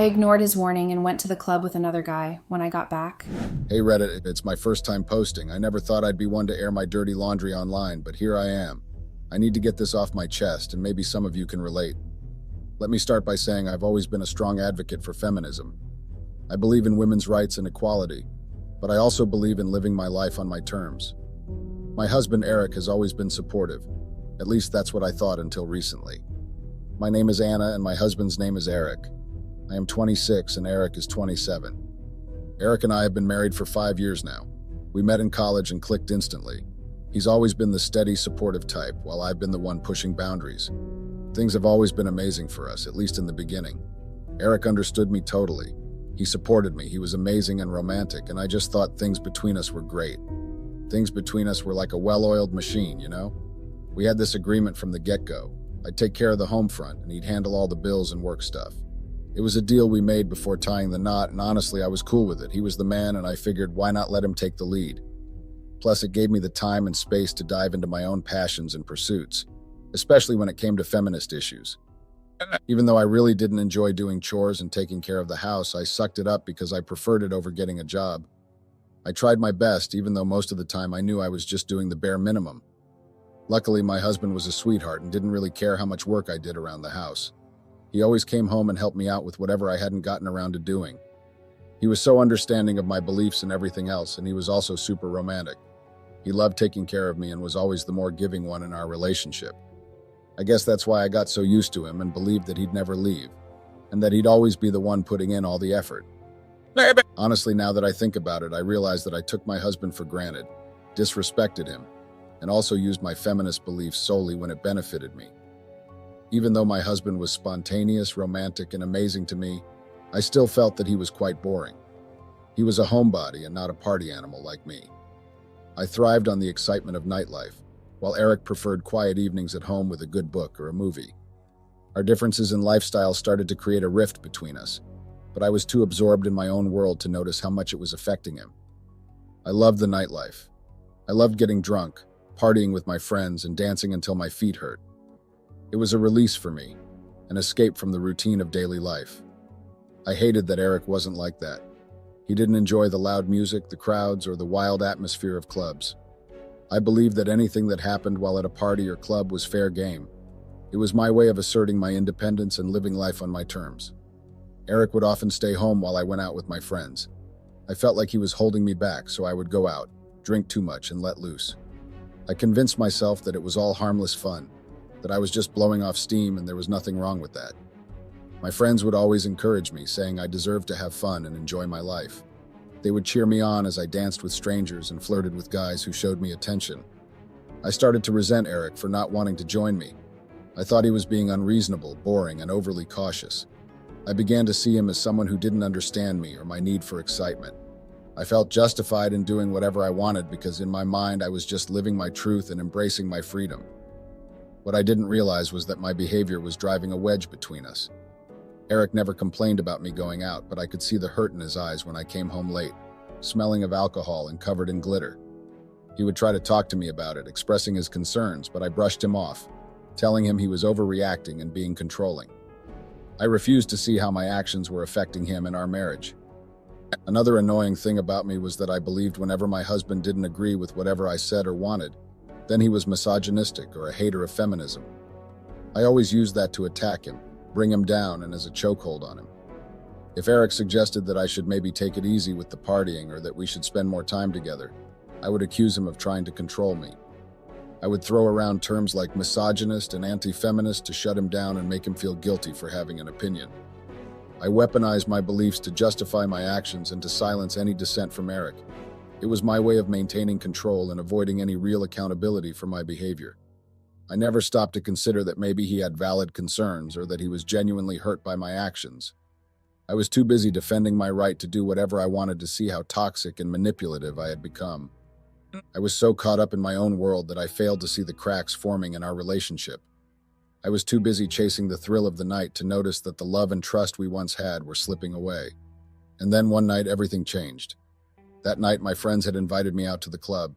I ignored his warning and went to the club with another guy. When I got back, Hey Reddit, it's my first time posting. I never thought I'd be one to air my dirty laundry online, but here I am. I need to get this off my chest, and maybe some of you can relate. Let me start by saying I've always been a strong advocate for feminism. I believe in women's rights and equality, but I also believe in living my life on my terms. My husband Eric has always been supportive. At least that's what I thought until recently. My name is Anna and my husband's name is Eric. I am 26 and Eric is 27. Eric and I have been married for 5 years now. We met in college and clicked instantly. He's always been the steady, supportive type, while I've been the one pushing boundaries. Things have always been amazing for us, at least in the beginning. Eric understood me totally. He supported me, he was amazing and romantic, and I just thought things between us were great. Things between us were like a well-oiled machine, you know? We had this agreement from the get-go. I'd take care of the home front, and he'd handle all the bills and work stuff. It was a deal we made before tying the knot, and honestly, I was cool with it. He was the man, and I figured, why not let him take the lead? Plus, it gave me the time and space to dive into my own passions and pursuits, especially when it came to feminist issues. Even though I really didn't enjoy doing chores and taking care of the house, I sucked it up because I preferred it over getting a job. I tried my best, even though most of the time I knew I was just doing the bare minimum. Luckily, my husband was a sweetheart and didn't really care how much work I did around the house. He always came home and helped me out with whatever I hadn't gotten around to doing. He was so understanding of my beliefs and everything else, and he was also super romantic. He loved taking care of me and was always the more giving one in our relationship. I guess that's why I got so used to him and believed that he'd never leave, and that he'd always be the one putting in all the effort. Honestly, now that I think about it, I realize that I took my husband for granted, disrespected him, and also used my feminist beliefs solely when it benefited me. Even though my husband was spontaneous, romantic, and amazing to me, I still felt that he was quite boring. He was a homebody and not a party animal like me. I thrived on the excitement of nightlife, while Eric preferred quiet evenings at home with a good book or a movie. Our differences in lifestyle started to create a rift between us, but I was too absorbed in my own world to notice how much it was affecting him. I loved the nightlife. I loved getting drunk, partying with my friends, and dancing until my feet hurt. It was a release for me, an escape from the routine of daily life. I hated that Eric wasn't like that. He didn't enjoy the loud music, the crowds, or the wild atmosphere of clubs. I believed that anything that happened while at a party or club was fair game. It was my way of asserting my independence and living life on my terms. Eric would often stay home while I went out with my friends. I felt like he was holding me back, so I would go out, drink too much, and let loose. I convinced myself that it was all harmless fun, that I was just blowing off steam and there was nothing wrong with that. My friends would always encourage me, saying I deserved to have fun and enjoy my life. They would cheer me on as I danced with strangers and flirted with guys who showed me attention. I started to resent Eric for not wanting to join me. I thought he was being unreasonable, boring, and overly cautious. I began to see him as someone who didn't understand me or my need for excitement. I felt justified in doing whatever I wanted because in my mind I was just living my truth and embracing my freedom. What I didn't realize was that my behavior was driving a wedge between us. Eric never complained about me going out, but I could see the hurt in his eyes when I came home late, smelling of alcohol and covered in glitter. He would try to talk to me about it, expressing his concerns, but I brushed him off, telling him he was overreacting and being controlling. I refused to see how my actions were affecting him and our marriage. Another annoying thing about me was that I believed whenever my husband didn't agree with whatever I said or wanted, then he was misogynistic or a hater of feminism. I always used that to attack him, bring him down, and as a chokehold on him. If Eric suggested that I should maybe take it easy with the partying or that we should spend more time together, I would accuse him of trying to control me. I would throw around terms like misogynist and anti-feminist to shut him down and make him feel guilty for having an opinion. I weaponized my beliefs to justify my actions and to silence any dissent from Eric. It was my way of maintaining control and avoiding any real accountability for my behavior. I never stopped to consider that maybe he had valid concerns or that he was genuinely hurt by my actions. I was too busy defending my right to do whatever I wanted to see how toxic and manipulative I had become. I was so caught up in my own world that I failed to see the cracks forming in our relationship. I was too busy chasing the thrill of the night to notice that the love and trust we once had were slipping away. And then one night, everything changed. That night, my friends had invited me out to the club.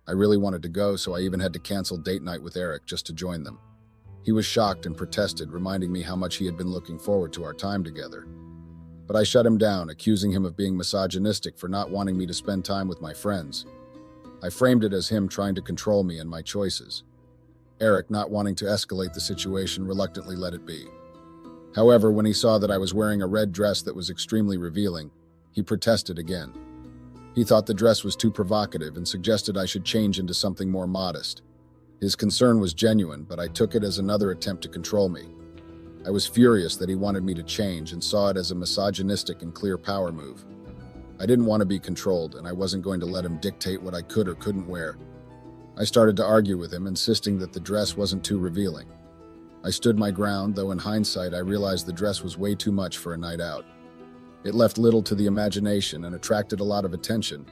I really wanted to go, so I even had to cancel date night with Eric just to join them. He was shocked and protested, reminding me how much he had been looking forward to our time together. But I shut him down, accusing him of being misogynistic for not wanting me to spend time with my friends. I framed it as him trying to control me and my choices. Eric, not wanting to escalate the situation, reluctantly let it be. However, when he saw that I was wearing a red dress that was extremely revealing, he protested again. He thought the dress was too provocative and suggested I should change into something more modest. His concern was genuine, but I took it as another attempt to control me. I was furious that he wanted me to change and saw it as a misogynistic and clear power move. I didn't want to be controlled, and I wasn't going to let him dictate what I could or couldn't wear. I started to argue with him, insisting that the dress wasn't too revealing. I stood my ground, though in hindsight I realized the dress was way too much for a night out. It left little to the imagination and attracted a lot of attention,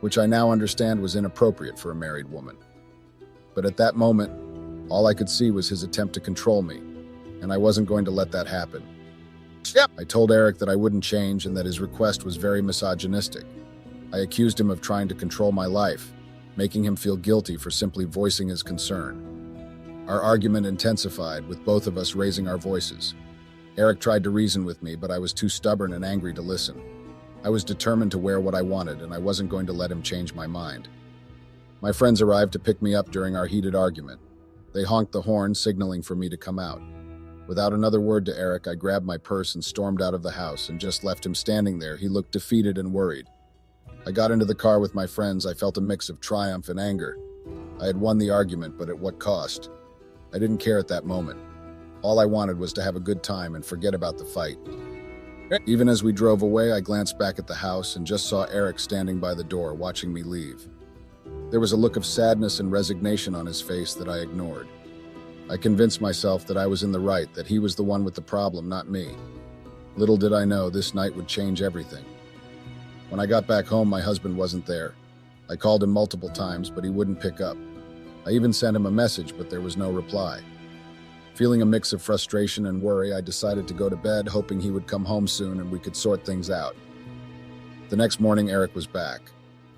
which I now understand was inappropriate for a married woman. But at that moment, all I could see was his attempt to control me, and I wasn't going to let that happen. I told Eric that I wouldn't change and that his request was very misogynistic. I accused him of trying to control my life, making him feel guilty for simply voicing his concern. Our argument intensified, with both of us raising our voices. Eric tried to reason with me, but I was too stubborn and angry to listen. I was determined to wear what I wanted, and I wasn't going to let him change my mind. My friends arrived to pick me up during our heated argument. They honked the horn, signaling for me to come out. Without another word to Eric, I grabbed my purse and stormed out of the house and just left him standing there. He looked defeated and worried. I got into the car with my friends. I felt a mix of triumph and anger. I had won the argument, but at what cost? I didn't care at that moment. All I wanted was to have a good time and forget about the fight. Even as we drove away, I glanced back at the house and just saw Eric standing by the door, watching me leave. There was a look of sadness and resignation on his face that I ignored. I convinced myself that I was in the right, that he was the one with the problem, not me. Little did I know this night would change everything. When I got back home, my husband wasn't there. I called him multiple times, but he wouldn't pick up. I even sent him a message, but there was no reply. Feeling a mix of frustration and worry, I decided to go to bed, hoping he would come home soon and we could sort things out. The next morning, Eric was back.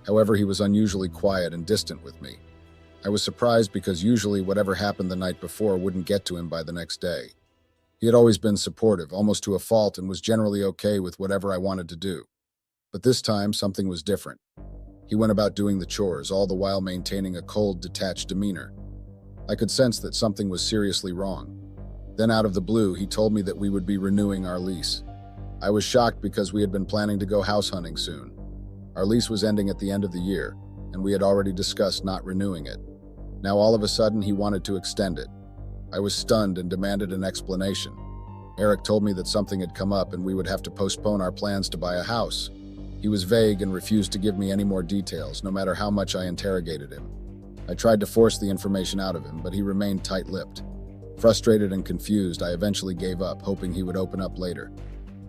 However, he was unusually quiet and distant with me. I was surprised because usually whatever happened the night before wouldn't get to him by the next day. He had always been supportive, almost to a fault, and was generally okay with whatever I wanted to do. But this time, something was different. He went about doing the chores, all the while maintaining a cold, detached demeanor. I could sense that something was seriously wrong. Then out of the blue, he told me that we would be renewing our lease. I was shocked because we had been planning to go house hunting soon. Our lease was ending at the end of the year, and we had already discussed not renewing it. Now all of a sudden, he wanted to extend it. I was stunned and demanded an explanation. Eric told me that something had come up and we would have to postpone our plans to buy a house. He was vague and refused to give me any more details, no matter how much I interrogated him. I tried to force the information out of him, but he remained tight-lipped. Frustrated and confused, I eventually gave up, hoping he would open up later.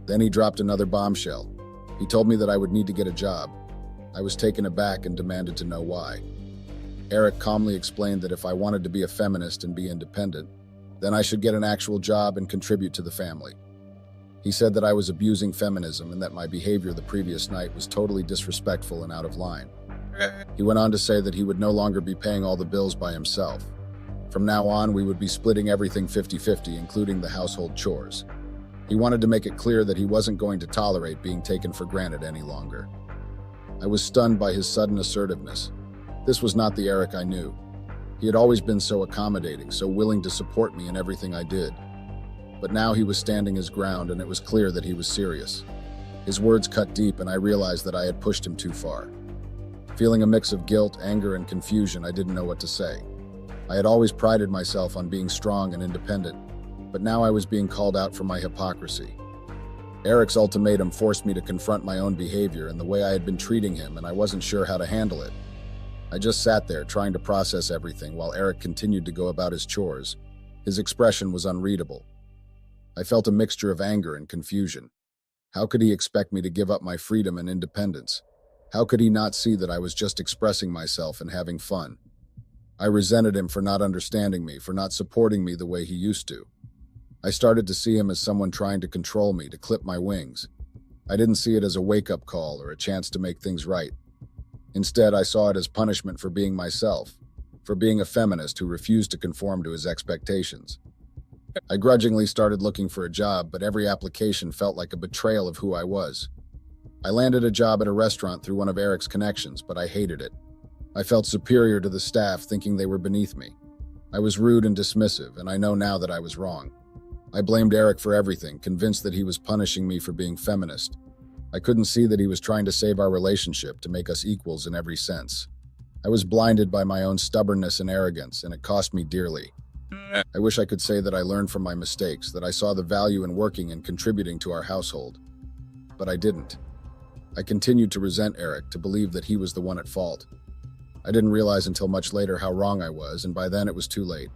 Then he dropped another bombshell. He told me that I would need to get a job. I was taken aback and demanded to know why. Eric calmly explained that if I wanted to be a feminist and be independent, then I should get an actual job and contribute to the family. He said that I was abusing feminism and that my behavior the previous night was totally disrespectful and out of line. He went on to say that he would no longer be paying all the bills by himself. From now on, we would be splitting everything 50-50, including the household chores. He wanted to make it clear that he wasn't going to tolerate being taken for granted any longer. I was stunned by his sudden assertiveness. This was not the Eric I knew. He had always been so accommodating, so willing to support me in everything I did. But now he was standing his ground, and it was clear that he was serious. His words cut deep, and I realized that I had pushed him too far. Feeling a mix of guilt, anger, and confusion, I didn't know what to say. I had always prided myself on being strong and independent, but now I was being called out for my hypocrisy. Eric's ultimatum forced me to confront my own behavior and the way I had been treating him, and I wasn't sure how to handle it. I just sat there trying to process everything while Eric continued to go about his chores. His expression was unreadable. I felt a mixture of anger and confusion. How could he expect me to give up my freedom and independence? How could he not see that I was just expressing myself and having fun? I resented him for not understanding me, for not supporting me the way he used to. I started to see him as someone trying to control me, to clip my wings. I didn't see it as a wake-up call or a chance to make things right. Instead, I saw it as punishment for being myself, for being a feminist who refused to conform to his expectations. I grudgingly started looking for a job, but every application felt like a betrayal of who I was. I landed a job at a restaurant through one of Eric's connections, but I hated it. I felt superior to the staff, thinking they were beneath me. I was rude and dismissive, and I know now that I was wrong. I blamed Eric for everything, convinced that he was punishing me for being feminist. I couldn't see that he was trying to save our relationship, to make us equals in every sense. I was blinded by my own stubbornness and arrogance, and it cost me dearly. I wish I could say that I learned from my mistakes, that I saw the value in working and contributing to our household. But I didn't. I continued to resent Eric, to believe that he was the one at fault. I didn't realize until much later how wrong I was, and by then it was too late.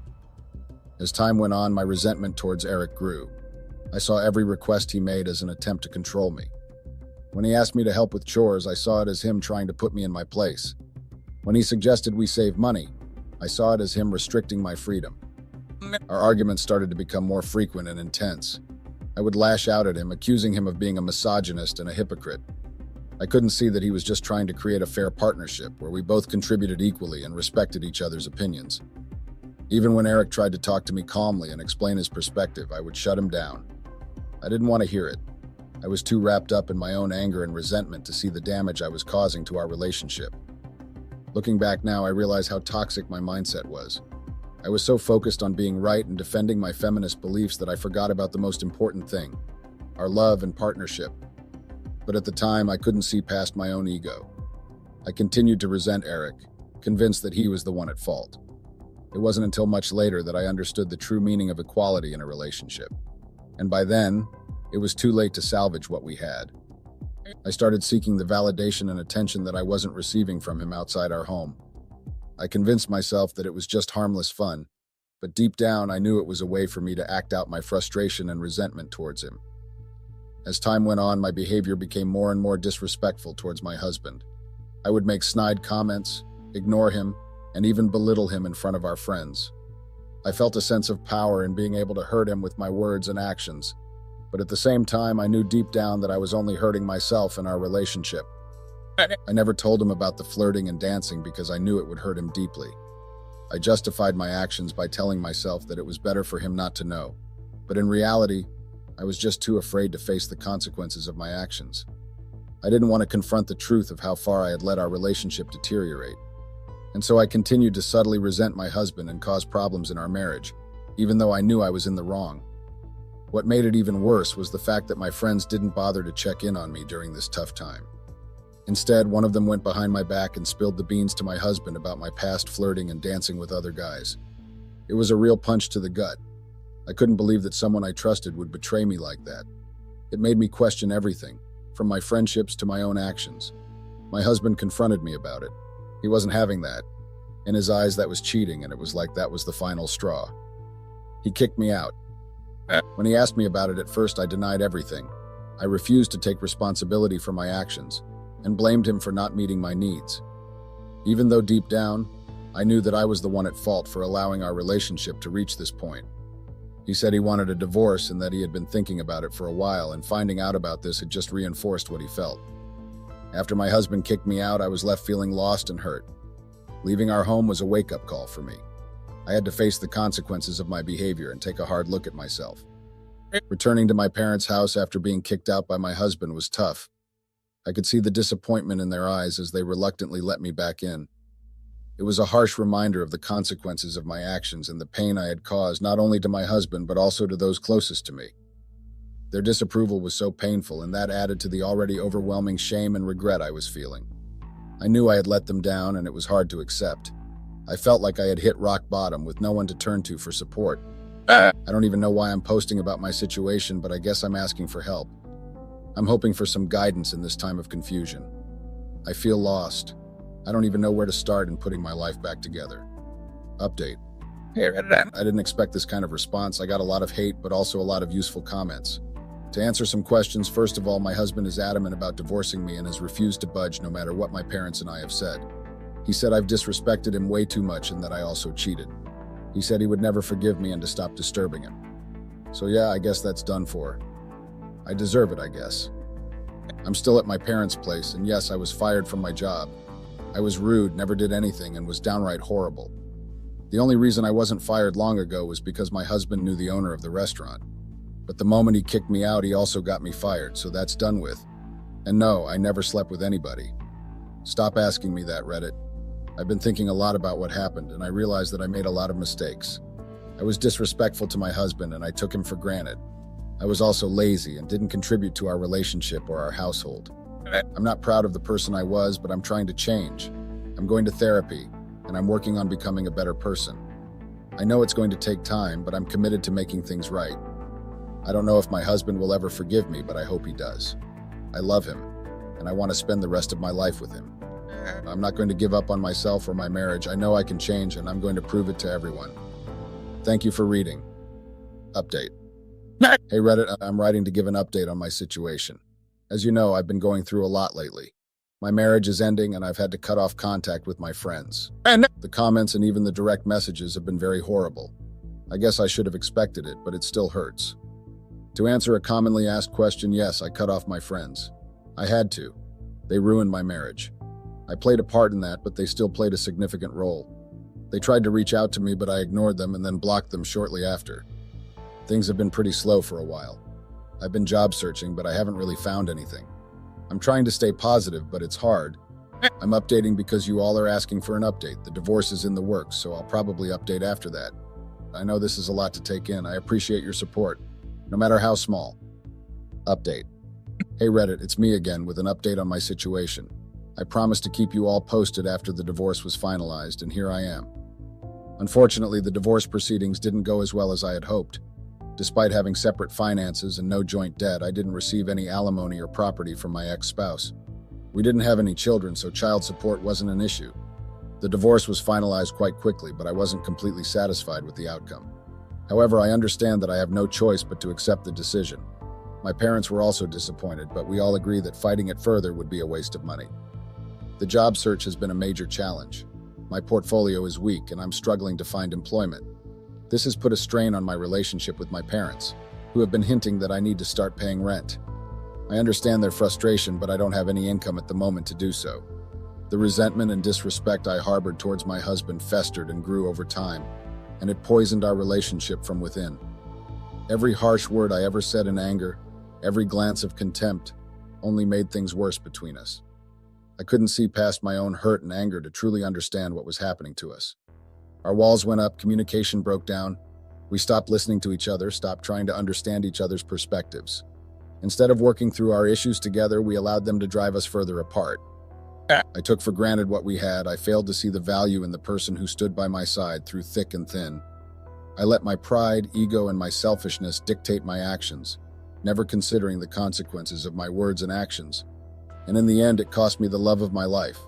As time went on, my resentment towards Eric grew. I saw every request he made as an attempt to control me. When he asked me to help with chores, I saw it as him trying to put me in my place. When he suggested we save money, I saw it as him restricting my freedom. Our arguments started to become more frequent and intense. I would lash out at him, accusing him of being a misogynist and a hypocrite. I couldn't see that he was just trying to create a fair partnership where we both contributed equally and respected each other's opinions. Even when Eric tried to talk to me calmly and explain his perspective, I would shut him down. I didn't want to hear it. I was too wrapped up in my own anger and resentment to see the damage I was causing to our relationship. Looking back now, I realize how toxic my mindset was. I was so focused on being right and defending my feminist beliefs that I forgot about the most important thing, our love and partnership. But at the time, I couldn't see past my own ego. I continued to resent Eric, convinced that he was the one at fault. It wasn't until much later that I understood the true meaning of equality in a relationship. And by then, it was too late to salvage what we had. I started seeking the validation and attention that I wasn't receiving from him outside our home. I convinced myself that it was just harmless fun, but deep down I knew it was a way for me to act out my frustration and resentment towards him. As time went on, my behavior became more and more disrespectful towards my husband. I would make snide comments, ignore him, and even belittle him in front of our friends. I felt a sense of power in being able to hurt him with my words and actions, but at the same time I knew deep down that I was only hurting myself in our relationship. I never told him about the flirting and dancing because I knew it would hurt him deeply. I justified my actions by telling myself that it was better for him not to know. But in reality, I was just too afraid to face the consequences of my actions. I didn't want to confront the truth of how far I had let our relationship deteriorate. And so I continued to subtly resent my husband and cause problems in our marriage, even though I knew I was in the wrong. What made it even worse was the fact that my friends didn't bother to check in on me during this tough time. Instead, one of them went behind my back and spilled the beans to my husband about my past flirting and dancing with other guys. It was a real punch to the gut. I couldn't believe that someone I trusted would betray me like that. It made me question everything, from my friendships to my own actions. My husband confronted me about it. He wasn't having that. In his eyes, that was cheating, and it was like that was the final straw. He kicked me out. When he asked me about it, at first I denied everything. I refused to take responsibility for my actions, and blamed him for not meeting my needs. Even though deep down, I knew that I was the one at fault for allowing our relationship to reach this point. He said he wanted a divorce and that he had been thinking about it for a while, and finding out about this had just reinforced what he felt. After my husband kicked me out, I was left feeling lost and hurt. Leaving our home was a wake-up call for me. I had to face the consequences of my behavior and take a hard look at myself. Returning to my parents' house after being kicked out by my husband was tough. I could see the disappointment in their eyes as they reluctantly let me back in. It was a harsh reminder of the consequences of my actions and the pain I had caused not only to my husband but also to those closest to me. Their disapproval was so painful, and that added to the already overwhelming shame and regret I was feeling. I knew I had let them down, and it was hard to accept. I felt like I had hit rock bottom with no one to turn to for support. I don't even know why I'm posting about my situation, but I guess I'm asking for help. I'm hoping for some guidance in this time of confusion. I feel lost. I don't even know where to start in putting my life back together. Update. I didn't expect this kind of response. I got a lot of hate, but also a lot of useful comments. To answer some questions, first of all, my husband is adamant about divorcing me and has refused to budge no matter what my parents and I have said. He said I've disrespected him way too much and that I also cheated. He said he would never forgive me and to stop disturbing him. So yeah, I guess that's done for. I deserve it, I guess. I'm still at my parents' place, and yes, I was fired from my job. I was rude, never did anything, and was downright horrible. The only reason I wasn't fired long ago was because my husband knew the owner of the restaurant. But the moment he kicked me out, he also got me fired, so that's done with. And no, I never slept with anybody. Stop asking me that, Reddit. I've been thinking a lot about what happened, and I realized that I made a lot of mistakes. I was disrespectful to my husband, and I took him for granted. I was also lazy and didn't contribute to our relationship or our household. I'm not proud of the person I was, but I'm trying to change. I'm going to therapy, and I'm working on becoming a better person. I know it's going to take time, but I'm committed to making things right. I don't know if my husband will ever forgive me, but I hope he does. I love him, and I want to spend the rest of my life with him. I'm not going to give up on myself or my marriage. I know I can change, and I'm going to prove it to everyone. Thank you for reading. Update. Hey Reddit, I'm writing to give an update on my situation. As you know, I've been going through a lot lately. My marriage is ending, and I've had to cut off contact with my friends. The comments and even the direct messages have been very horrible. I guess I should have expected it, but it still hurts. To answer a commonly asked question, yes, I cut off my friends. I had to. They ruined my marriage. I played a part in that, but they still played a significant role. They tried to reach out to me, but I ignored them and then blocked them shortly after. Things have been pretty slow for a while. I've been job searching, but I haven't really found anything. I'm trying to stay positive, but it's hard. I'm updating because you all are asking for an update. The divorce is in the works, so I'll probably update after that. I know this is a lot to take in. I appreciate your support, no matter how small. Update. Hey Reddit, it's me again with an update on my situation. I promised to keep you all posted after the divorce was finalized, and here I am. Unfortunately, the divorce proceedings didn't go as well as I had hoped. Despite having separate finances and no joint debt, I didn't receive any alimony or property from my ex-spouse. We didn't have any children, so child support wasn't an issue. The divorce was finalized quite quickly, but I wasn't completely satisfied with the outcome. However, I understand that I have no choice but to accept the decision. My parents were also disappointed, but we all agree that fighting it further would be a waste of money. The job search has been a major challenge. My portfolio is weak, and I'm struggling to find employment. This has put a strain on my relationship with my parents, who have been hinting that I need to start paying rent. I understand their frustration, but I don't have any income at the moment to do so. The resentment and disrespect I harbored towards my husband festered and grew over time, and it poisoned our relationship from within. Every harsh word I ever said in anger, every glance of contempt, only made things worse between us. I couldn't see past my own hurt and anger to truly understand what was happening to us. Our walls went up, communication broke down. We stopped listening to each other, stopped trying to understand each other's perspectives. Instead of working through our issues together, we allowed them to drive us further apart. I took for granted what we had. I failed to see the value in the person who stood by my side through thick and thin. I let my pride, ego, and my selfishness dictate my actions, never considering the consequences of my words and actions. And in the end, it cost me the love of my life.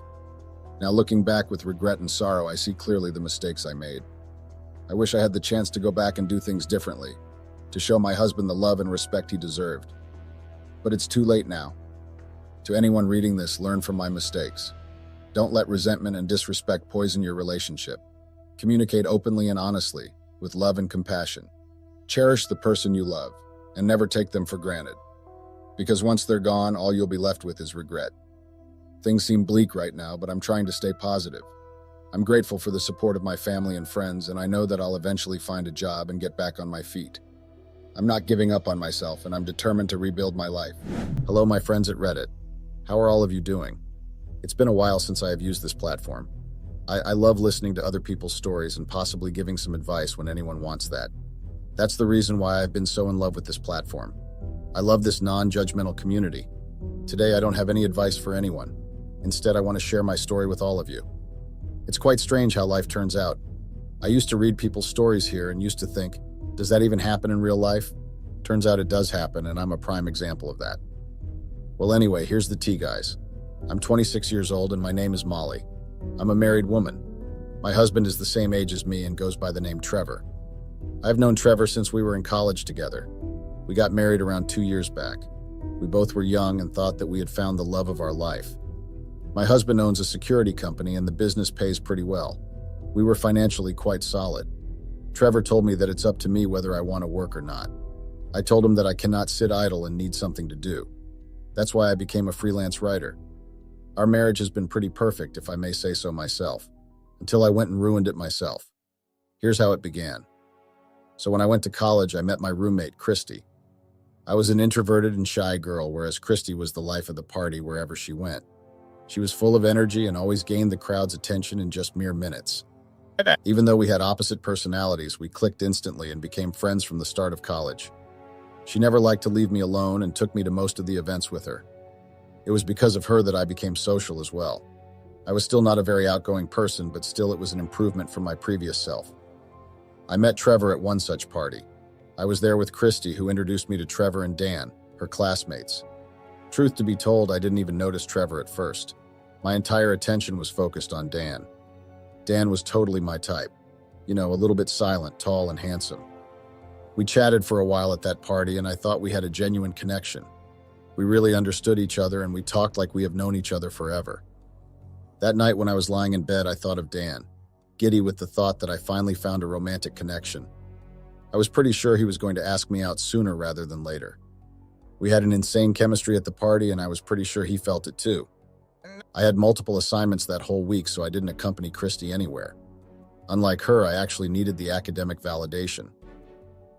Now, looking back with regret and sorrow, I see clearly the mistakes I made. I wish I had the chance to go back and do things differently, to show my husband the love and respect he deserved. But it's too late now. To anyone reading this, learn from my mistakes. Don't let resentment and disrespect poison your relationship. Communicate openly and honestly, with love and compassion. Cherish the person you love, and never take them for granted. Because once they're gone, all you'll be left with is regret. Things seem bleak right now, but I'm trying to stay positive. I'm grateful for the support of my family and friends, and I know that I'll eventually find a job and get back on my feet. I'm not giving up on myself, and I'm determined to rebuild my life. Hello, my friends at Reddit. How are all of you doing? It's been a while since I have used this platform. I love listening to other people's stories and possibly giving some advice when anyone wants that. That's the reason why I've been so in love with this platform. I love this non-judgmental community. Today, I don't have any advice for anyone. Instead, I want to share my story with all of you. It's quite strange how life turns out. I used to read people's stories here and used to think, does that even happen in real life? Turns out it does happen, and I'm a prime example of that. Well, anyway, here's the tea, guys. I'm 26 years old and my name is Molly. I'm a married woman. My husband is the same age as me and goes by the name Trevor. I've known Trevor since we were in college together. We got married around 2 years back. We both were young and thought that we had found the love of our life. My husband owns a security company and the business pays pretty well. We were financially quite solid. Trevor told me that it's up to me whether I want to work or not. I told him that I cannot sit idle and need something to do. That's why I became a freelance writer. Our marriage has been pretty perfect, if I may say so myself, until I went and ruined it myself. Here's how it began. So when I went to college, I met my roommate, Christy. I was an introverted and shy girl, whereas Christy was the life of the party wherever she went. She was full of energy and always gained the crowd's attention in just mere minutes. Even though we had opposite personalities, we clicked instantly and became friends from the start of college. She never liked to leave me alone and took me to most of the events with her. It was because of her that I became social as well. I was still not a very outgoing person, but still it was an improvement from my previous self. I met Trevor at one such party. I was there with Christy, who introduced me to Trevor and Dan, her classmates. Truth to be told, I didn't even notice Trevor at first. My entire attention was focused on Dan. Dan was totally my type. You know, a little bit silent, tall, and handsome. We chatted for a while at that party, and I thought we had a genuine connection. We really understood each other, and we talked like we have known each other forever. That night when I was lying in bed, I thought of Dan, giddy with the thought that I finally found a romantic connection. I was pretty sure he was going to ask me out sooner rather than later. We had an insane chemistry at the party, and I was pretty sure he felt it too. I had multiple assignments that whole week, so I didn't accompany Christy anywhere. Unlike her, I actually needed the academic validation.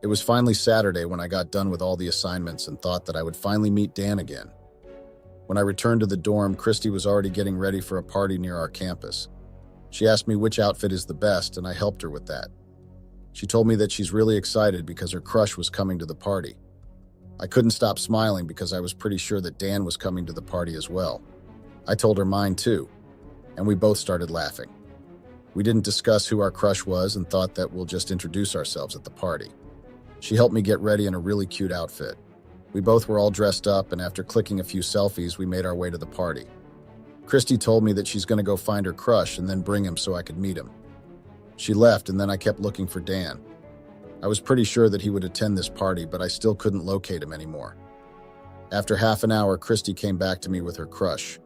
It was finally Saturday when I got done with all the assignments and thought that I would finally meet Dan again. When I returned to the dorm, Christy was already getting ready for a party near our campus. She asked me which outfit is the best, and I helped her with that. She told me that she's really excited because her crush was coming to the party. I couldn't stop smiling because I was pretty sure that Dan was coming to the party as well. I told her mine too, and we both started laughing. We didn't discuss who our crush was and thought that we'll just introduce ourselves at the party. She helped me get ready in a really cute outfit. We both were all dressed up, and after clicking a few selfies, we made our way to the party. Christy told me that she's going to go find her crush and then bring him so I could meet him. She left, and then I kept looking for Dan. I was pretty sure that he would attend this party, but I still couldn't locate him anymore. After half an hour, Christy came back to me with her crush.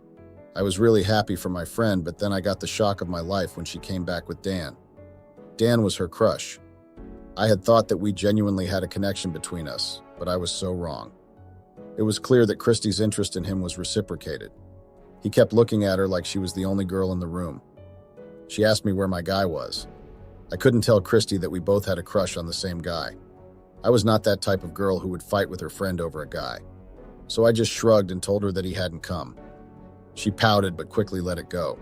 I was really happy for my friend, but then I got the shock of my life when she came back with Dan. Dan was her crush. I had thought that we genuinely had a connection between us, but I was so wrong. It was clear that Christy's interest in him was reciprocated. He kept looking at her like she was the only girl in the room. She asked me where my guy was. I couldn't tell Christy that we both had a crush on the same guy. I was not that type of girl who would fight with her friend over a guy. So I just shrugged and told her that he hadn't come. She pouted but quickly let it go.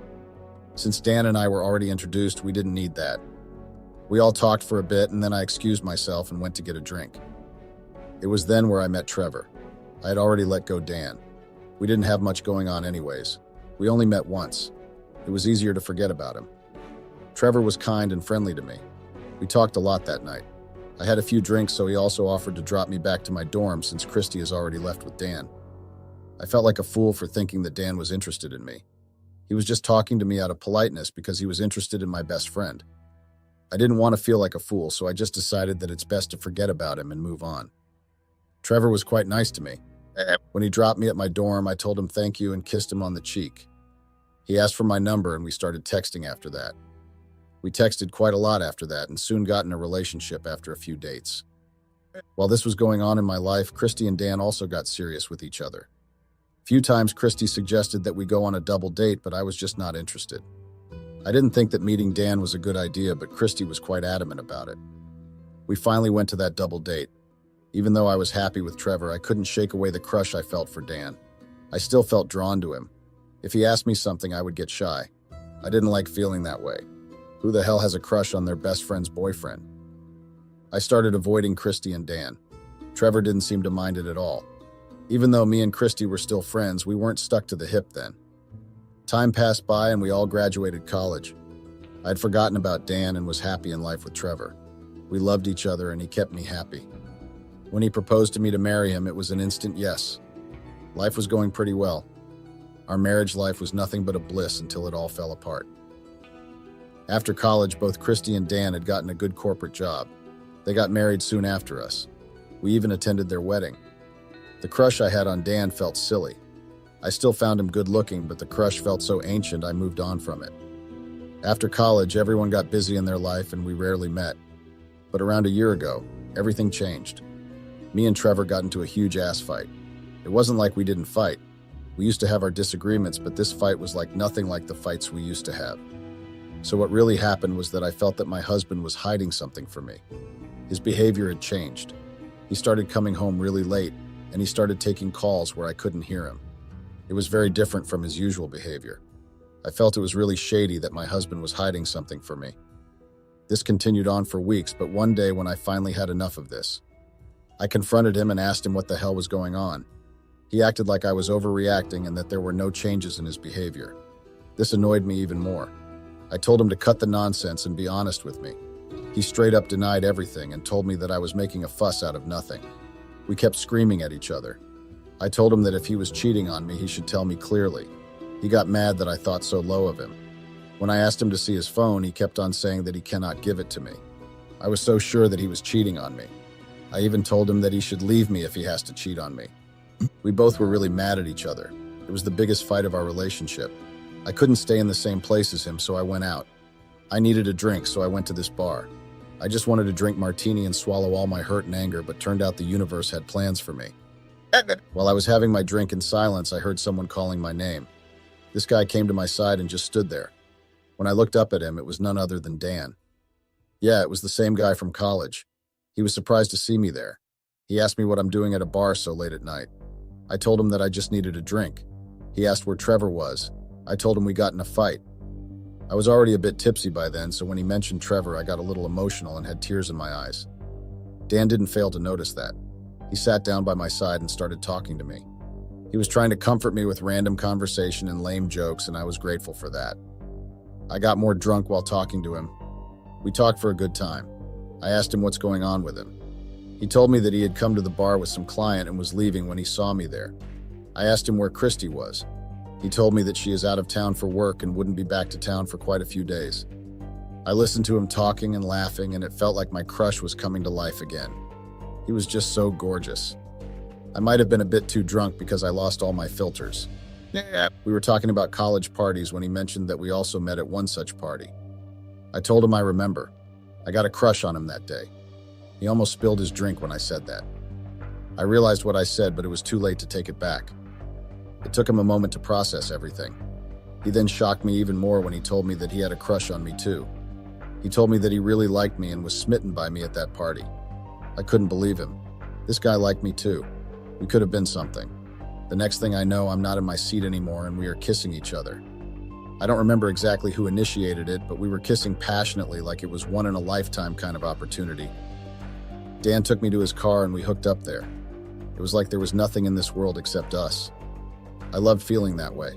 Since Dan and I were already introduced, we didn't need that. We all talked for a bit, and then I excused myself and went to get a drink. It was then where I met Trevor. I had already let go Dan. We didn't have much going on anyways. We only met once. It was easier to forget about him. Trevor was kind and friendly to me. We talked a lot that night. I had a few drinks, so he also offered to drop me back to my dorm since Christy has already left with Dan. I felt like a fool for thinking that Dan was interested in me. He was just talking to me out of politeness because he was interested in my best friend. I didn't want to feel like a fool, so I just decided that it's best to forget about him and move on. Trevor was quite nice to me. When he dropped me at my dorm, I told him thank you and kissed him on the cheek. He asked for my number and we started texting after that. We texted quite a lot after that and soon got in a relationship after a few dates. While this was going on in my life, Christy and Dan also got serious with each other. Few times Christy suggested that we go on a double date, but I was just not interested. I didn't think that meeting Dan was a good idea, but Christy was quite adamant about it. We finally went to that double date. Even though I was happy with Trevor, I couldn't shake away the crush I felt for Dan. I still felt drawn to him. If he asked me something, I would get shy. I didn't like feeling that way. Who the hell has a crush on their best friend's boyfriend? I started avoiding Christy and Dan. Trevor didn't seem to mind it at all. Even though me and Christy were still friends, we weren't stuck to the hip then. Time passed by and we all graduated college. I'd forgotten about Dan and was happy in life with Trevor. We loved each other and he kept me happy. When he proposed to me to marry him, it was an instant yes. Life was going pretty well. Our marriage life was nothing but a bliss until it all fell apart. After college, both Christy and Dan had gotten a good corporate job. They got married soon after us. We even attended their wedding. The crush I had on Dan felt silly. I still found him good looking, but the crush felt so ancient I moved on from it. After college, everyone got busy in their life and we rarely met. But around a year ago, everything changed. Me and Trevor got into a huge ass fight. It wasn't like we didn't fight. We used to have our disagreements, but this fight was like nothing like the fights we used to have. So what really happened was that I felt that my husband was hiding something from me. His behavior had changed. He started coming home really late, and he started taking calls where I couldn't hear him. It was very different from his usual behavior. I felt it was really shady that my husband was hiding something from me. This continued on for weeks, but one day when I finally had enough of this, I confronted him and asked him what the hell was going on. He acted like I was overreacting and that there were no changes in his behavior. This annoyed me even more. I told him to cut the nonsense and be honest with me. He straight up denied everything and told me that I was making a fuss out of nothing. We kept screaming at each other. I told him that if he was cheating on me, he should tell me clearly. He got mad that I thought so low of him. When I asked him to see his phone, he kept on saying that he cannot give it to me. I was so sure that he was cheating on me. I even told him that he should leave me if he has to cheat on me. We both were really mad at each other. It was the biggest fight of our relationship. I couldn't stay in the same place as him, so I went out. I needed a drink, so I went to this bar. I just wanted to drink martini and swallow all my hurt and anger, but turned out the universe had plans for me. While I was having my drink in silence, I heard someone calling my name. This guy came to my side and just stood there. When I looked up at him, it was none other than Dan. Yeah, it was the same guy from college. He was surprised to see me there. He asked me what I'm doing at a bar so late at night. I told him that I just needed a drink. He asked where Trevor was. I told him we got in a fight. I was already a bit tipsy by then, so when he mentioned Trevor, I got a little emotional and had tears in my eyes. Dan didn't fail to notice that. He sat down by my side and started talking to me. He was trying to comfort me with random conversation and lame jokes, and I was grateful for that. I got more drunk while talking to him. We talked for a good time. I asked him what's going on with him. He told me that he had come to the bar with some client and was leaving when he saw me there. I asked him where Christy was. He told me that she is out of town for work and wouldn't be back to town for quite a few days. I listened to him talking and laughing, and it felt like my crush was coming to life again. He was just so gorgeous. I might have been a bit too drunk because I lost all my filters. We were talking about college parties when he mentioned that we also met at one such party. I told him I remember. I got a crush on him that day. He almost spilled his drink when I said that. I realized what I said, but it was too late to take it back. It took him a moment to process everything. He then shocked me even more when he told me that he had a crush on me too. He told me that he really liked me and was smitten by me at that party. I couldn't believe him. This guy liked me too. We could have been something. The next thing I know, I'm not in my seat anymore and we are kissing each other. I don't remember exactly who initiated it, but we were kissing passionately like it was one-in-a-lifetime kind of opportunity. Dan took me to his car and we hooked up there. It was like there was nothing in this world except us. I loved feeling that way.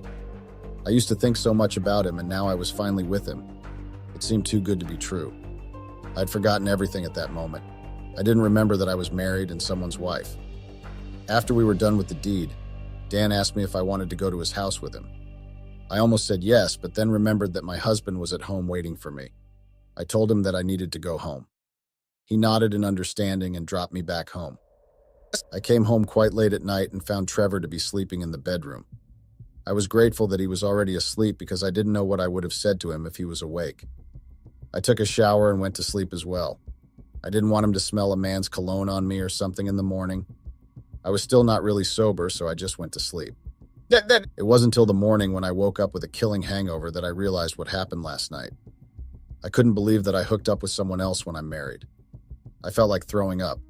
I used to think so much about him, and now I was finally with him. It seemed too good to be true. I'd forgotten everything at that moment. I didn't remember that I was married and someone's wife. After we were done with the deed, Dan asked me if I wanted to go to his house with him. I almost said yes, but then remembered that my husband was at home waiting for me. I told him that I needed to go home. He nodded in understanding and dropped me back home. I came home quite late at night and found Trevor to be sleeping in the bedroom. I was grateful that he was already asleep because I didn't know what I would have said to him if he was awake. I took a shower and went to sleep as well. I didn't want him to smell a man's cologne on me or something in the morning. I was still not really sober, so I just went to sleep. It wasn't until the morning when I woke up with a killing hangover that I realized what happened last night. I couldn't believe that I hooked up with someone else when I'm married. I felt like throwing up,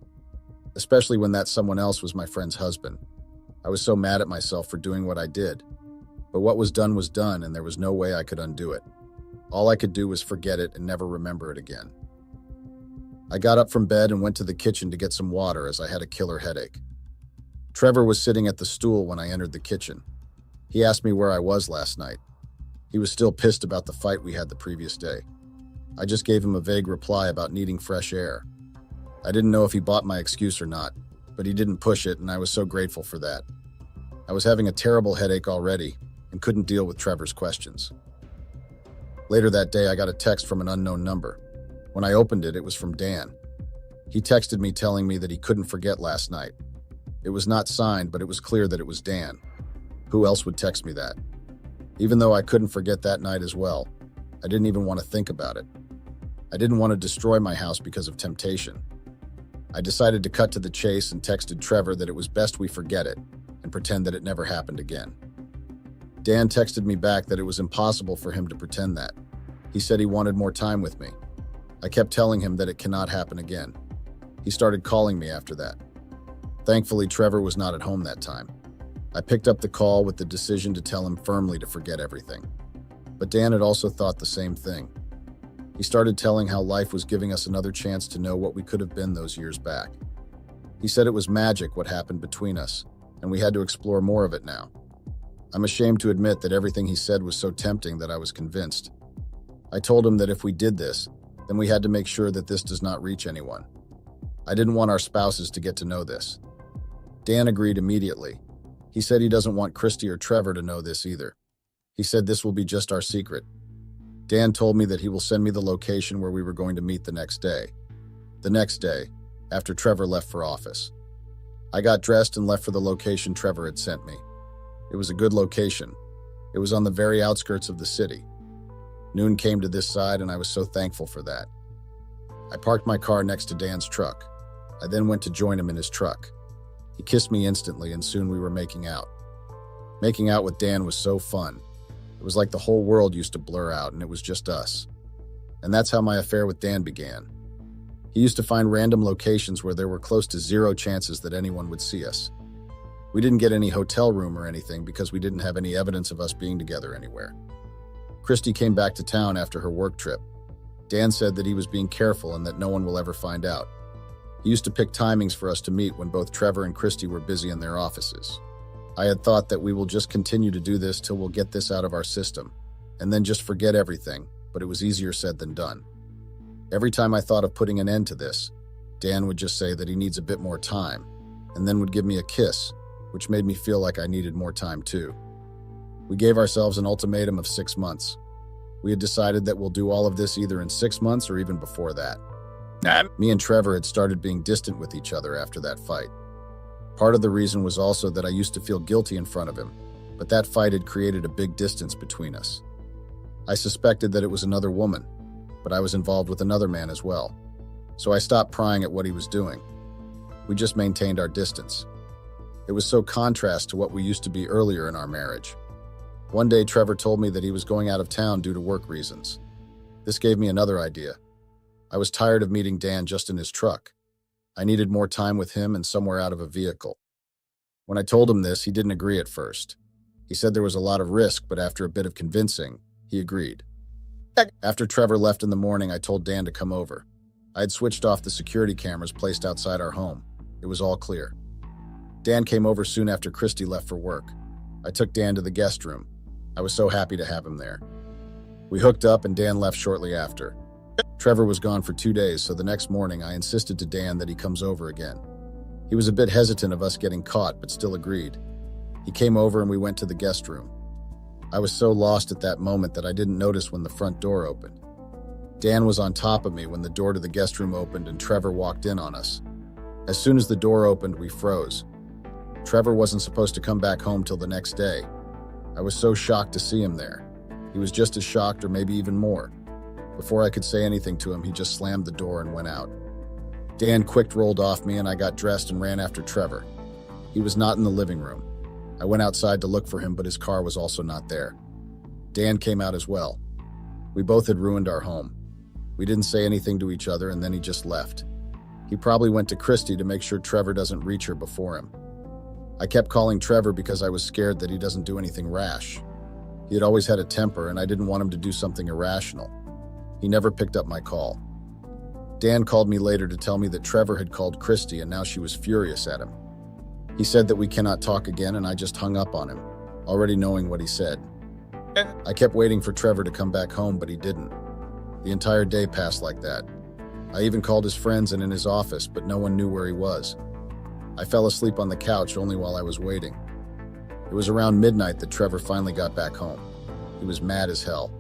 especially when that someone else was my friend's husband. I was so mad at myself for doing what I did. But what was done, and there was no way I could undo it. All I could do was forget it and never remember it again. I got up from bed and went to the kitchen to get some water as I had a killer headache. Trevor was sitting at the stool when I entered the kitchen. He asked me where I was last night. He was still pissed about the fight we had the previous day. I just gave him a vague reply about needing fresh air. I didn't know if he bought my excuse or not, but he didn't push it, and I was so grateful for that. I was having a terrible headache already and couldn't deal with Trevor's questions. Later that day, I got a text from an unknown number. When I opened it, it was from Dan. He texted me telling me that he couldn't forget last night. It was not signed, but it was clear that it was Dan. Who else would text me that? Even though I couldn't forget that night as well, I didn't even want to think about it. I didn't want to destroy my house because of temptation. I decided to cut to the chase and texted Trevor that it was best we forget it and pretend that it never happened again. Dan texted me back that it was impossible for him to pretend that. He said he wanted more time with me. I kept telling him that it cannot happen again. He started calling me after that. Thankfully, Trevor was not at home that time. I picked up the call with the decision to tell him firmly to forget everything. But Dan had also thought the same thing. He started telling how life was giving us another chance to know what we could have been those years back. He said it was magic what happened between us, and we had to explore more of it now. I'm ashamed to admit that everything he said was so tempting that I was convinced. I told him that if we did this, then we had to make sure that this does not reach anyone. I didn't want our spouses to get to know this. Dan agreed immediately. He said he doesn't want Christy or Trevor to know this either. He said this will be just our secret. Dan told me that he will send me the location where we were going to meet the next day. The next day, after Trevor left for office. I got dressed and left for the location Trevor had sent me. It was a good location. It was on the very outskirts of the city. Noon came to this side and I was so thankful for that. I parked my car next to Dan's truck. I then went to join him in his truck. He kissed me instantly and soon we were making out. Making out with Dan was so fun. It was like the whole world used to blur out and it was just us. And that's how my affair with Dan began. He used to find random locations where there were close to zero chances that anyone would see us. We didn't get any hotel room or anything because we didn't have any evidence of us being together anywhere. Christy came back to town after her work trip. Dan said that he was being careful and that no one will ever find out. He used to pick timings for us to meet when both Trevor and Christy were busy in their offices. I had thought that we will just continue to do this till we'll get this out of our system, and then just forget everything, but it was easier said than done. Every time I thought of putting an end to this, Dan would just say that he needs a bit more time, and then would give me a kiss, which made me feel like I needed more time too. We gave ourselves an ultimatum of 6 months. We had decided that we'll do all of this either in 6 months or even before that. Me and Trevor had started being distant with each other after that fight. Part of the reason was also that I used to feel guilty in front of him, but that fight had created a big distance between us. I suspected that it was another woman, but I was involved with another man as well, so I stopped prying at what he was doing. We just maintained our distance. It was so contrast to what we used to be earlier in our marriage. One day, Trevor told me that he was going out of town due to work reasons. This gave me another idea. I was tired of meeting Dan just in his truck. I needed more time with him and somewhere out of a vehicle. When I told him this, he didn't agree at first. He said there was a lot of risk, but after a bit of convincing, he agreed. After Trevor left in the morning, I told Dan to come over. I had switched off the security cameras placed outside our home. It was all clear. Dan came over soon after Christy left for work. I took Dan to the guest room. I was so happy to have him there. We hooked up and Dan left shortly after. Trevor was gone for 2 days, so the next morning I insisted to Dan that he comes over again. He was a bit hesitant of us getting caught, but still agreed. He came over and we went to the guest room. I was so lost at that moment that I didn't notice when the front door opened. Dan was on top of me when the door to the guest room opened and Trevor walked in on us. As soon as the door opened, we froze. Trevor wasn't supposed to come back home till the next day. I was so shocked to see him there. He was just as shocked or maybe even more. Before I could say anything to him, he just slammed the door and went out. Dan quick rolled off me and I got dressed and ran after Trevor. He was not in the living room. I went outside to look for him, but his car was also not there. Dan came out as well. We both had ruined our home. We didn't say anything to each other and then he just left. He probably went to Christy to make sure Trevor doesn't reach her before him. I kept calling Trevor because I was scared that he doesn't do anything rash. He had always had a temper and I didn't want him to do something irrational. He never picked up my call. Dan called me later to tell me that Trevor had called Christy and now she was furious at him. He said that we cannot talk again and I just hung up on him, already knowing what he said. I kept waiting for Trevor to come back home, but he didn't. The entire day passed like that. I even called his friends and in his office, but no one knew where he was. I fell asleep on the couch only while I was waiting. It was around midnight that Trevor finally got back home. He was mad as hell.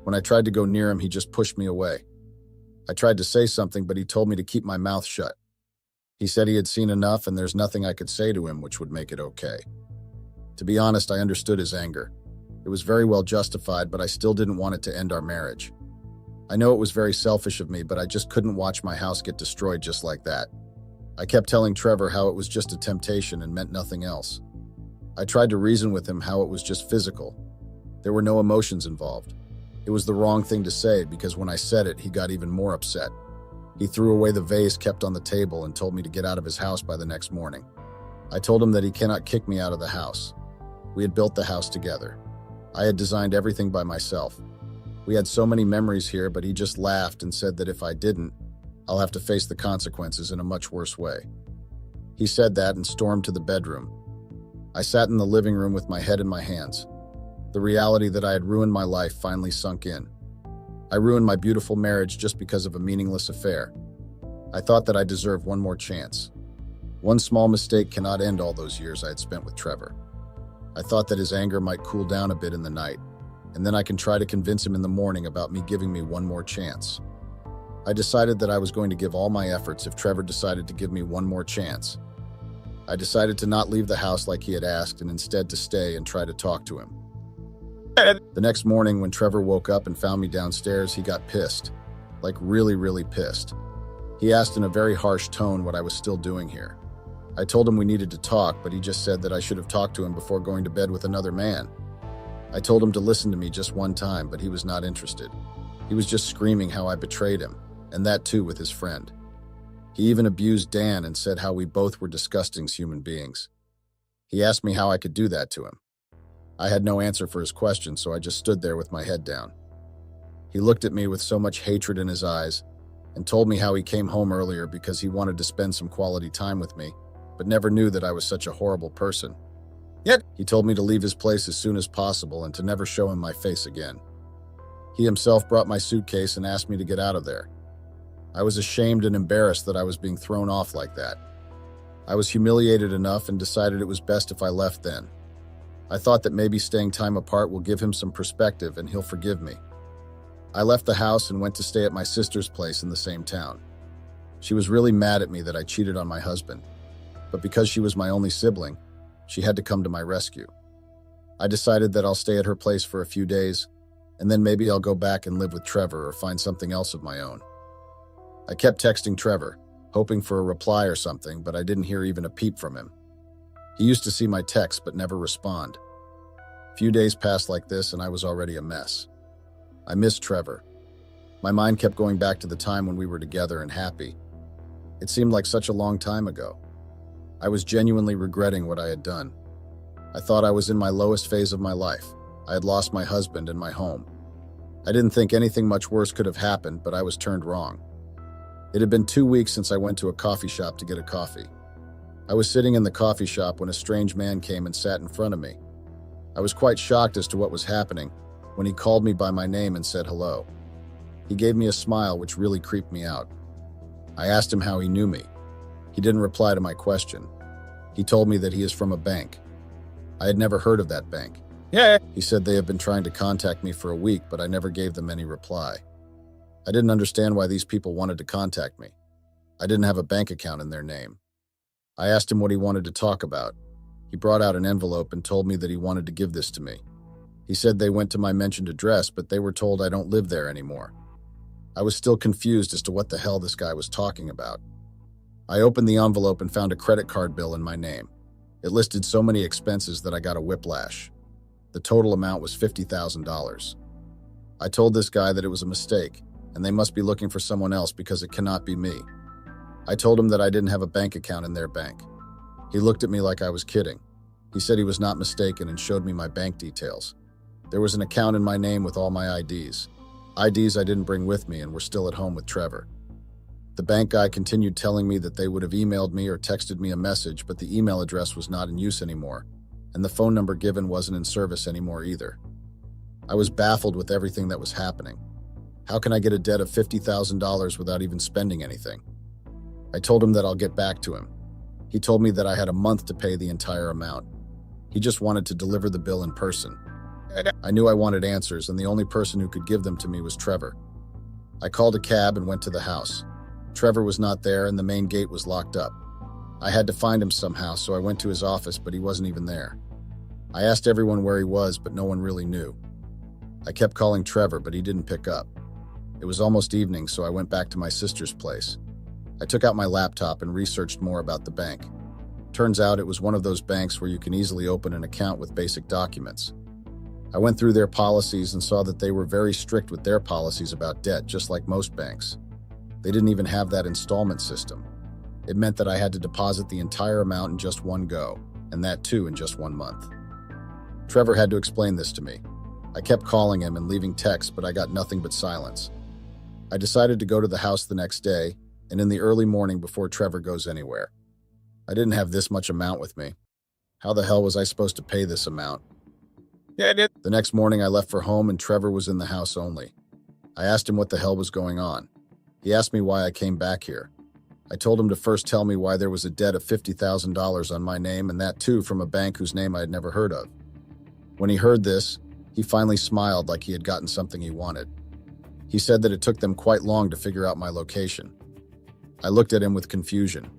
When I tried to go near him, he just pushed me away. I tried to say something, but he told me to keep my mouth shut. He said he had seen enough and there's nothing I could say to him which would make it okay. To be honest, I understood his anger. It was very well justified, but I still didn't want it to end our marriage. I know it was very selfish of me, but I just couldn't watch my house get destroyed just like that. I kept telling Trevor how it was just a temptation and meant nothing else. I tried to reason with him how it was just physical. There were no emotions involved. It It was the wrong thing to say because when I said it, he got even more upset. He threw away the vase kept on the table and told me to get out of his house by the next morning. I told him that he cannot kick me out of the house. We had built the house together. I had designed everything by myself. We had so many memories here, but he just laughed and said that if I didn't, I'll have to face the consequences in a much worse way. He said that and stormed to the bedroom. I sat in the living room with my head in my hands. The reality that I had ruined my life finally sunk in. I ruined my beautiful marriage just because of a meaningless affair. I thought that I deserved one more chance. One small mistake cannot end all those years I had spent with Trevor. I thought that his anger might cool down a bit in the night, and then I can try to convince him in the morning about me giving me one more chance. I decided that I was going to give all my efforts if Trevor decided to give me one more chance. I decided to not leave the house like he had asked and instead to stay and try to talk to him. The next morning, when Trevor woke up and found me downstairs, he got pissed. Like really, really pissed. He asked in a very harsh tone what I was still doing here. I told him we needed to talk, but he just said that I should have talked to him before going to bed with another man. I told him to listen to me just one time, but he was not interested. He was just screaming how I betrayed him, and that too with his friend. He even abused Dan and said how we both were disgusting human beings. He asked me how I could do that to him. I had no answer for his question, so I just stood there with my head down. He looked at me with so much hatred in his eyes and told me how he came home earlier because he wanted to spend some quality time with me, but never knew that I was such a horrible person. Yet, he told me to leave his place as soon as possible and to never show him my face again. He himself brought my suitcase and asked me to get out of there. I was ashamed and embarrassed that I was being thrown off like that. I was humiliated enough and decided it was best if I left then. I thought that maybe staying time apart will give him some perspective and he'll forgive me. I left the house and went to stay at my sister's place in the same town. She was really mad at me that I cheated on my husband, but because she was my only sibling, she had to come to my rescue. I decided that I'll stay at her place for a few days, and then maybe I'll go back and live with Trevor or find something else of my own. I kept texting Trevor, hoping for a reply or something, but I didn't hear even a peep from him. He used to see my texts but never respond. A few days passed like this and I was already a mess. I missed Trevor. My mind kept going back to the time when we were together and happy. It seemed like such a long time ago. I was genuinely regretting what I had done. I thought I was in my lowest phase of my life. I had lost my husband and my home. I didn't think anything much worse could have happened, but I was turned wrong. It had been 2 weeks since I went to a coffee shop to get a coffee. I was sitting in the coffee shop when a strange man came and sat in front of me. I was quite shocked as to what was happening when he called me by my name and said hello. He gave me a smile which really creeped me out. I asked him how he knew me. He didn't reply to my question. He told me that he is from a bank. I had never heard of that bank. Yeah. He said they have been trying to contact me for a week, but I never gave them any reply. I didn't understand why these people wanted to contact me. I didn't have a bank account in their name. I asked him what he wanted to talk about. He brought out an envelope and told me that he wanted to give this to me. He said they went to my mentioned address, but they were told I don't live there anymore. I was still confused as to what the hell this guy was talking about. I opened the envelope and found a credit card bill in my name. It listed so many expenses that I got a whiplash. The total amount was $50,000. I told this guy that it was a mistake, and they must be looking for someone else because it cannot be me. I told him that I didn't have a bank account in their bank. He looked at me like I was kidding. He said he was not mistaken and showed me my bank details. There was an account in my name with all my IDs. IDs I didn't bring with me and were still at home with Trevor. The bank guy continued telling me that they would have emailed me or texted me a message, but the email address was not in use anymore, and the phone number given wasn't in service anymore either. I was baffled with everything that was happening. How can I get a debt of $50,000 without even spending anything? I told him that I'll get back to him. He told me that I had a month to pay the entire amount. He just wanted to deliver the bill in person. I knew I wanted answers, and the only person who could give them to me was Trevor. I called a cab and went to the house. Trevor was not there, and the main gate was locked up. I had to find him somehow, so I went to his office, but he wasn't even there. I asked everyone where he was, but no one really knew. I kept calling Trevor, but he didn't pick up. It was almost evening, so I went back to my sister's place. I took out my laptop and researched more about the bank. Turns out it was one of those banks where you can easily open an account with basic documents. I went through their policies and saw that they were very strict with their policies about debt, just like most banks. They didn't even have that installment system. It meant that I had to deposit the entire amount in just one go, and that too in just 1 month. Trevor had to explain this to me. I kept calling him and leaving texts, but I got nothing but silence. I decided to go to the house the next day, and in the early morning before Trevor goes anywhere. I didn't have this much amount with me. How the hell was I supposed to pay this amount? The next morning I left for home and Trevor was in the house only. I asked him what the hell was going on. He asked me why I came back here. I told him to first tell me why there was a debt of $50,000 on my name, and that too from a bank whose name I had never heard of. When he heard this, he finally smiled like he had gotten something he wanted. He said that it took them quite long to figure out my location. I looked at him with confusion.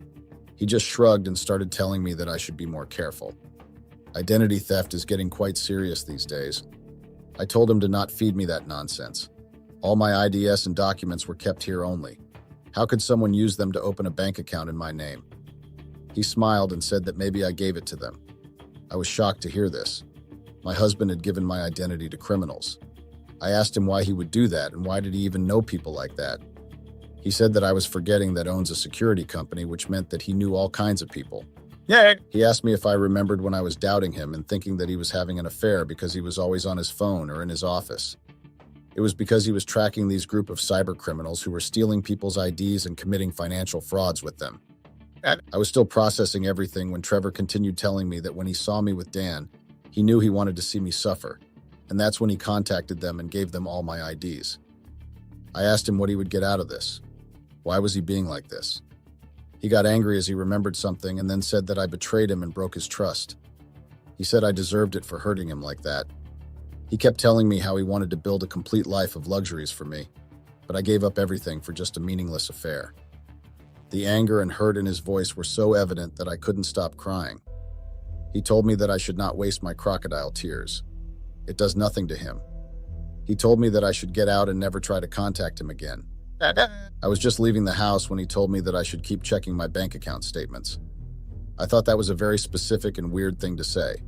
He just shrugged and started telling me that I should be more careful. Identity theft is getting quite serious these days. I told him to not feed me that nonsense. All my IDs and documents were kept here only. How could someone use them to open a bank account in my name? He smiled and said that maybe I gave it to them. I was shocked to hear this. My husband had given my identity to criminals. I asked him why he would do that and why did he even know people like that. He said that I was forgetting that owns a security company, which meant that he knew all kinds of people. He asked me if I remembered when I was doubting him and thinking that he was having an affair because he was always on his phone or in his office. It was because he was tracking these group of cyber criminals who were stealing people's IDs and committing financial frauds with them. I was still processing everything when Trevor continued telling me that when he saw me with Dan, he knew he wanted to see me suffer, and that's when he contacted them and gave them all my IDs. I asked him what he would get out of this. Why was he being like this? He got angry as he remembered something and then said that I betrayed him and broke his trust. He said I deserved it for hurting him like that. He kept telling me how he wanted to build a complete life of luxuries for me, but I gave up everything for just a meaningless affair. The anger and hurt in his voice were so evident that I couldn't stop crying. He told me that I should not waste my crocodile tears. It does nothing to him. He told me that I should get out and never try to contact him again. I was just leaving the house when he told me that I should keep checking my bank account statements. I thought that was a very specific and weird thing to say.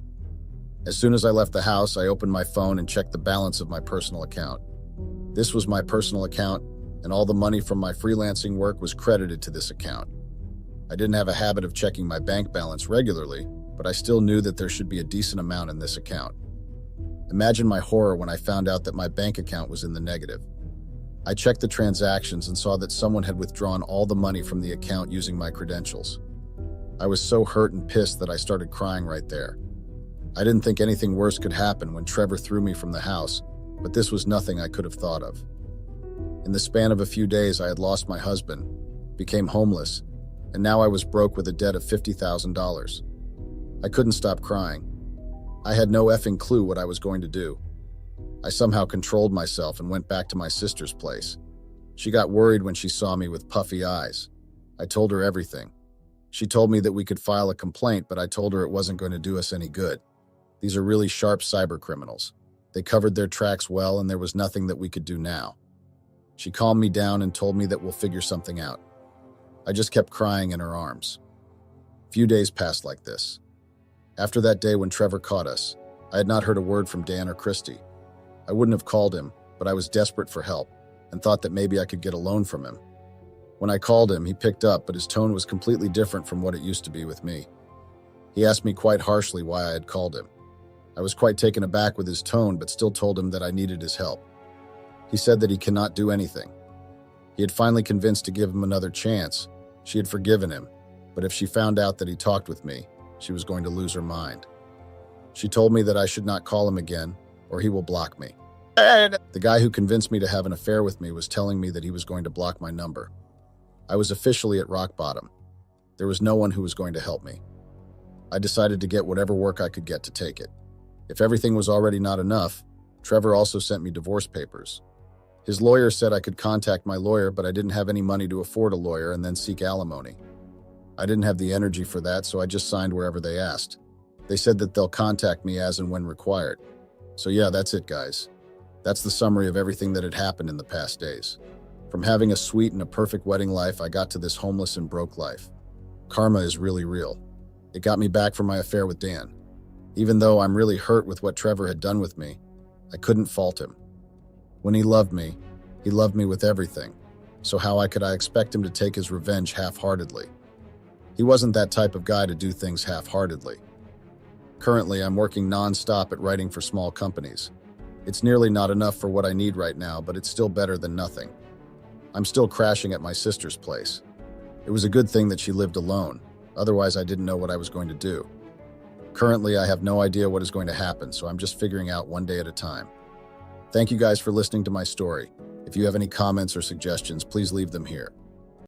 As soon as I left the house, I opened my phone and checked the balance of my personal account. This was my personal account, and all the money from my freelancing work was credited to this account. I didn't have a habit of checking my bank balance regularly, but I still knew that there should be a decent amount in this account. Imagine my horror when I found out that my bank account was in the negative. I checked the transactions and saw that someone had withdrawn all the money from the account using my credentials. I was so hurt and pissed that I started crying right there. I didn't think anything worse could happen when Trevor threw me from the house, but this was nothing I could have thought of. In the span of a few days, I had lost my husband, became homeless, and now I was broke with a debt of $50,000. I couldn't stop crying. I had no effing clue what I was going to do. I somehow controlled myself and went back to my sister's place. She got worried when she saw me with puffy eyes. I told her everything. She told me that we could file a complaint, but I told her it wasn't going to do us any good. These are really sharp cyber criminals. They covered their tracks well, and there was nothing that we could do now. She calmed me down and told me that we'll figure something out. I just kept crying in her arms. Few days passed like this. After that day when Trevor caught us, I had not heard a word from Dan or Christy. I wouldn't have called him, but I was desperate for help and thought that maybe I could get a loan from him. When I called him, he picked up, but his tone was completely different from what it used to be with me. He asked me quite harshly why I had called him. I was quite taken aback with his tone, but still told him that I needed his help. He said that he cannot do anything. He had finally convinced to give him another chance. She had forgiven him, but if she found out that he talked with me, she was going to lose her mind. She told me that I should not call him again, or he will block me. The guy who convinced me to have an affair with me was telling me that he was going to block my number. I was officially at rock bottom. There was no one who was going to help me. I decided to get whatever work I could get to take it. If everything was already not enough, Trevor also sent me divorce papers. His lawyer said I could contact my lawyer, but I didn't have any money to afford a lawyer and then seek alimony. I didn't have the energy for that, so I just signed wherever they asked. They said that they'll contact me as and when required. So yeah, that's it, guys. That's the summary of everything that had happened in the past days. From having a sweet and a perfect wedding life, I got to this homeless and broke life. Karma is really real. It got me back from my affair with Dan. Even though I'm really hurt with what Trevor had done with me, I couldn't fault him. When he loved me with everything. So how could I expect him to take his revenge half-heartedly? He wasn't that type of guy to do things half-heartedly. Currently, I'm working non-stop at writing for small companies. It's nearly not enough for what I need right now, but it's still better than nothing. I'm still crashing at my sister's place. It was a good thing that she lived alone. Otherwise, I didn't know what I was going to do. Currently, I have no idea what is going to happen, so I'm just figuring out one day at a time. Thank you guys for listening to my story. If you have any comments or suggestions, please leave them here.